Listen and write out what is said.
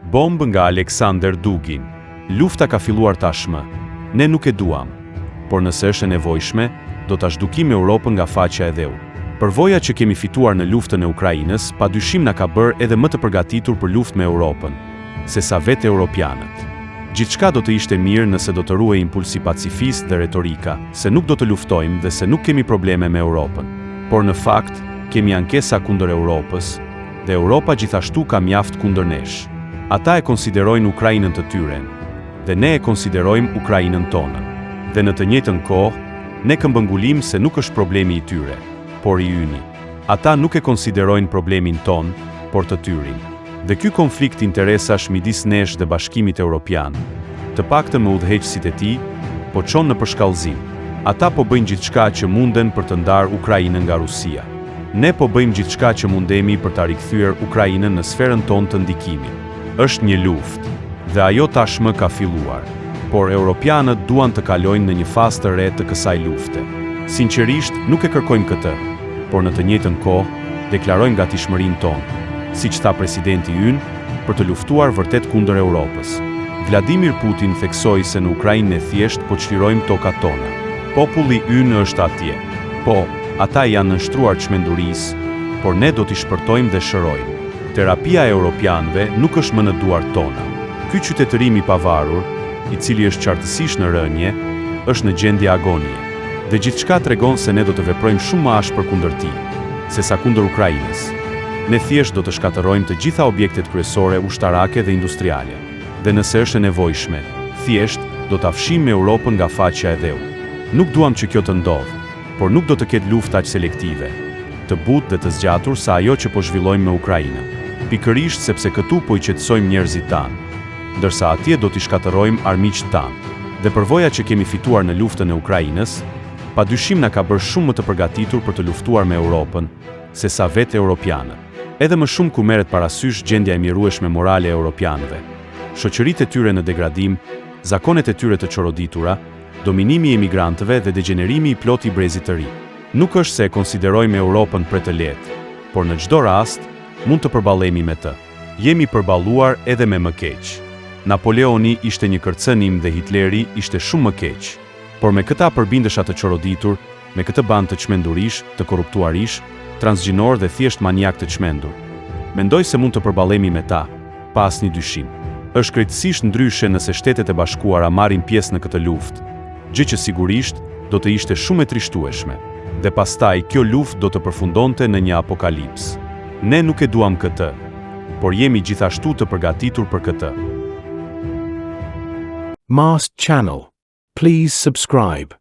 Bombë nga Alexander Dugin. Lufta ka filluar tashmë. Ne nuk e duam. Por nëse është e nevojshme, do ta zhdukim Europën nga faqja e dheu. Përvoja që kemi fituar në luftën e Ukrainës, padyshim na ka bërë edhe më të përgatitur për luftë me Europën, se sa vetë europianët. Gjithçka do të ishte mirë nëse do të ruhej impulsi pacifist dhe retorika, se nuk do të luftojmë dhe se nuk kemi probleme me Europën. Por në fakt, kemi ankesa kundër Europës, dhe Europa gjithashtu ka mjaft kundër nesh. Ata e konsiderojnë Ukrainën të tyre, dhe ne e konsiderojmë Ukrainën tonë. Dhe në të njëjtën kohë, ne këmbëngulim se nuk është problemi i tyre, por i yni. Ata nuk e konsiderojnë problemin ton, por të tyrin. Dhe ky konflikt interesash midis nesh dhe Bashkimit Evropian, të paktën me udhëheqësit e tij, po çon në përshkallëzim. Ata po bëjnë gjithçka që munden për të ndarë Ukrainën nga Rusia. Ne po bëjmë gjithçka që mundemi për ta rikthyer Ukrainën në sferën tonë të ndikimit. Është një luftë, dhe ajo tashmë ka filluar. Por europianët duan të kalojnë në një fazë të re të kësaj lufte. Sinqerisht, nuk e kërkojmë këtë, por në të njëjtën kohë, deklarojmë gatishmërinë tonë, siç tha presidenti ynë, për të luftuar vërtet kundër Europës. Vladimir Putin theksoi se në Ukrainë ne thjesht po çlirojmë tokat tona. Populli ynë është atje. Po, ata janë nënshtruar çmendurisë, por ne do t'i shpërtojmë dhe shërojmë. Terapia e europianëve nuk është më në duart tona. Ky qytetërim i pavarur, i cili është qartësisht në rënje, është në gjendje agonie. Dhe gjithçka tregon se ne do të veprojmë shumë më ashpër kundër tij, sesa kundër Ukrainës. Ne thjesht do të shkatërrojmë të gjitha objektet kryesore ushtarake dhe industriale. Dhe nëse është e nevojshme, thjesht do ta fshijmë Europën nga faqja e dheu. Nuk duam që kjo të ndodhë, por nuk do të ketë luftë aq selektive, të butë dhe të zgjatur sa ajo që po zhvillojmë me Ukrainën. Pikërisht sepse këtu po i qetësojmë njerëzit tanë, ndërsa atje do t'i shkatërrojmë armiqt tanë. Dhe përvoja që kemi fituar në luftën e Ukrainës, padyshim na ka bërë shumë më të përgatitur për të luftuar me Europën, se sa vetë europianët. Edhe më shumë ku merret parasysh gjendja e mjerueshme morale e europianëve, shoqëritë e tyre në degradim, zakonet e tyre të çoroditura, dominimi i emigrantëve dhe degenerimi i plot i brezit të ri. Nuk është se e konsiderojmë Europën për të lehtë, por në çdo rast mund të përballemi me të. Jemi përballuar edhe me më keq. Napoleoni ishte një kërcënim dhe Hitleri ishte shumë më keq. Por me këta përbindesha të çoroditur, me këtë band të çmendurish, të korruptuarish, transgjinor dhe thjesht maniak të çmendur. Mendoj se mund të përballemi me ta, pa asnjë dyshim. Është krejtësisht ndryshe nëse Shtetet e Bashkuara marrin pjesë në këtë luftë, gjë që sigurisht do të ishte shumë e trishtueshme. Dhe pastaj kjo luftë do të përfundonte në një apokalips. Ne nuk e duam këtë, por jemi gjithashtu të përgatitur për këtë. Mast Channel. Please subscribe.